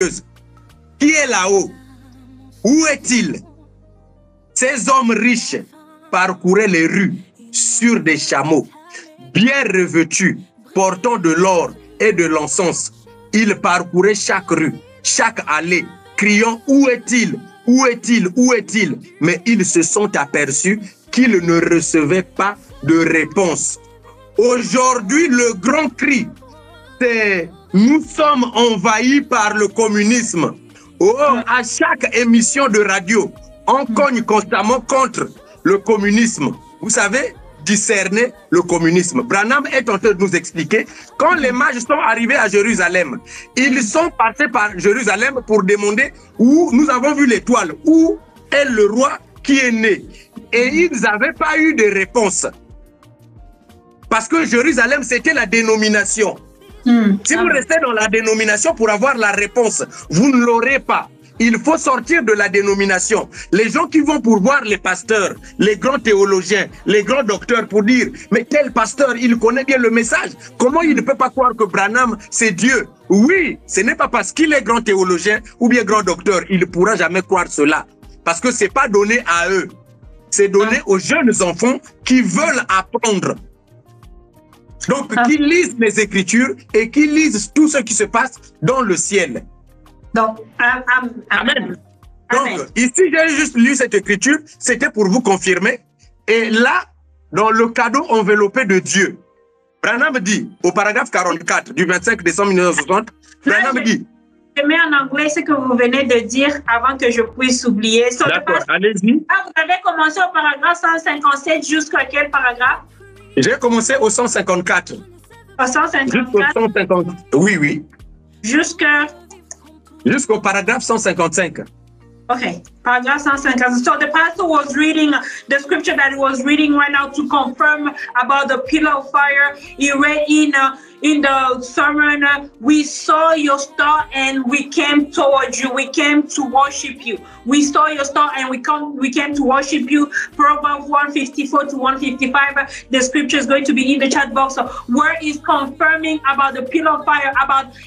qui est là-haut? Où est-il? Ces hommes riches parcouraient les rues sur des chameaux, bien revêtus, portant de l'or et de l'encens. Ils parcouraient chaque rue, chaque allée, criant « Où est-il? Où est-il? Où est-il » Mais ils se sont aperçus qu'ils ne recevaient pas de réponse. Aujourd'hui, le grand cri, c'est « Nous sommes envahis par le communisme ». Oh, à chaque émission de radio, on cogne constamment contre le communisme. Vous savez, discerner le communisme. Branham est en train de nous expliquer, quand les mages sont arrivés à Jérusalem, ils sont passés par Jérusalem pour demander où nous avons vu l'étoile, où est le roi qui est né. Et ils n'avaient pas eu de réponse. Parce que Jérusalem, c'était la dénomination. Si vous restez dans la dénomination pour avoir la réponse, vous ne l'aurez pas. Il faut sortir de la dénomination. Les gens qui vont pour voir les pasteurs, les grands théologiens, les grands docteurs pour dire « Mais tel pasteur, il connaît bien le message. Comment il ne peut pas croire que Branham, c'est Dieu ?» Oui, ce n'est pas parce qu'il est grand théologien ou bien grand docteur, il ne pourra jamais croire cela. Parce que ce n'est pas donné à eux. C'est donné aux jeunes enfants qui veulent apprendre. Donc, qui lisent les Écritures et qui lisent tout ce qui se passe dans le ciel. Donc, Amen. Donc, ici, j'ai juste lu cette Écriture, c'était pour vous confirmer. Et là, dans le cadeau enveloppé de Dieu, Branham dit, au paragraphe 44 du 25 décembre 1960, Branham dit... Je mets en anglais ce que vous venez de dire avant que je puisse oublier. D'accord, allez-y. Vous avez commencé au paragraphe 157 jusqu'à quel paragraphe? J'ai commencé au 154. Au 154? Jusqu'au 150. Oui, oui. Jusqu'au paragraphe 155. Okay, paragraph 150. So the pastor was reading the scripture that he was reading right now to confirm about the pillar of fire. He read in the sermon, we saw your star and we came towards you. We came to worship you. We saw your star and we came to worship you. Proverbs 154 to 155. The scripture is going to be in the chat box. Where is confirming about the pillar of fire.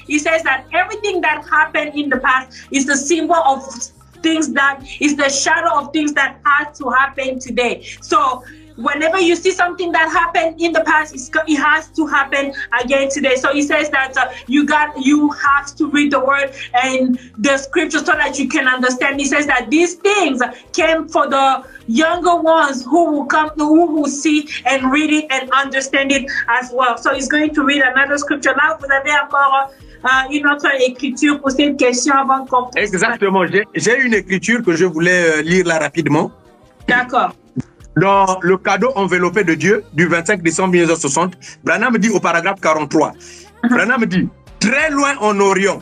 He says that everything that happened in the past is the symbol of things that is the shadow of things that has to happen today. So whenever you see something that happened in the past, it has to happen again today. So he says that you have to read the word and the scripture so that you can understand. He says that these things came for the younger ones who will come, who will see and read it and understand it as well. So he's going to read another scripture. Là, vous avez encore une autre écriture pour cette question avant de comprendre. Exactement. J'ai une écriture que je voulais lire là rapidement. D'accord. Dans le cadeau enveloppé de Dieu du 25 décembre 1960, Branham dit au paragraphe 43, Branham dit « Très loin en Orient ».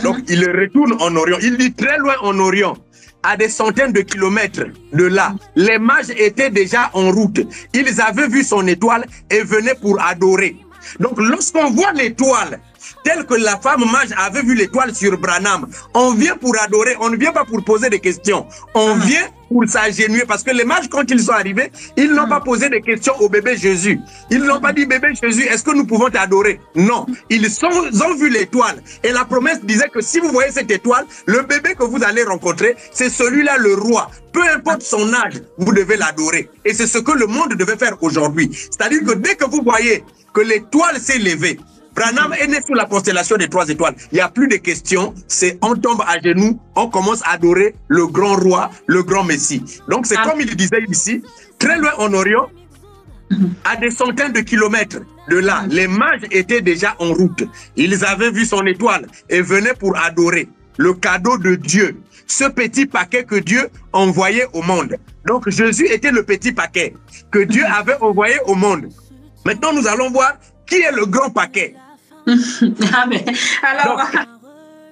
Donc, il retourne en Orient. Il dit « Très loin en Orient ». À des centaines de kilomètres de là, les mages étaient déjà en route. Ils avaient vu son étoile et venaient pour adorer. Donc, lorsqu'on voit l'étoile, telle que la femme mage avait vu l'étoile sur Branham, on vient pour adorer, on ne vient pas pour poser des questions. On vient pour s'agenouiller parce que les mages, quand ils sont arrivés, ils n'ont pas posé des questions au bébé Jésus. Ils n'ont pas dit, bébé Jésus, est-ce que nous pouvons t'adorer? Non. Ils ont vu l'étoile. Et la promesse disait que si vous voyez cette étoile, le bébé que vous allez rencontrer, c'est celui-là, le roi. Peu importe son âge, vous devez l'adorer. Et c'est ce que le monde devait faire aujourd'hui. C'est-à-dire que dès que vous voyez que l'étoile s'est levée, Branham est né sous la constellation des 3 étoiles. Il n'y a plus de questions. C'est on tombe à genoux, on commence à adorer le grand roi, le grand Messie. Donc c'est comme il disait ici, très loin en Orient, à des centaines de kilomètres de là, les mages étaient déjà en route. Ils avaient vu son étoile et venaient pour adorer le cadeau de Dieu. Ce petit paquet que Dieu envoyait au monde. Donc Jésus était le petit paquet que Dieu avait envoyé au monde. Maintenant, nous allons voir qui est le grand paquet. Amen. Alors,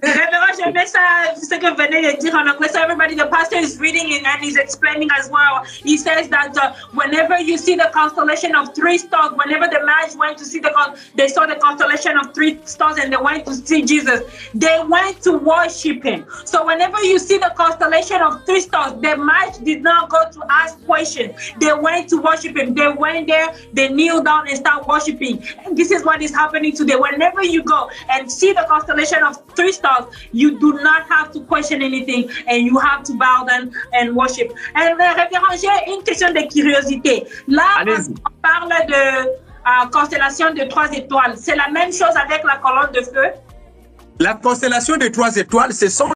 je mets ça, ce que venez de dire en anglais. So everybody, the pastor is reading it and he's explaining as well. He says that whenever you see the constellation of 3 stars, whenever the magi went to see they saw the constellation of 3 stars and they went to see Jesus, they went to worship him. So whenever you see the constellation of 3 stars, the magi did not go to ask questions. They went to worship him. They went there, they kneeled down and start worshiping. And this is what is happening today. Whenever you go and see the constellation of 3 stars, you you do not have to question anything and you have to bow down and worship. And révérend, j'ai une question de curiosité. Là, on parle de constellation de 3 étoiles. C'est la même chose avec la colonne de feu? La constellation de 3 étoiles, ce sont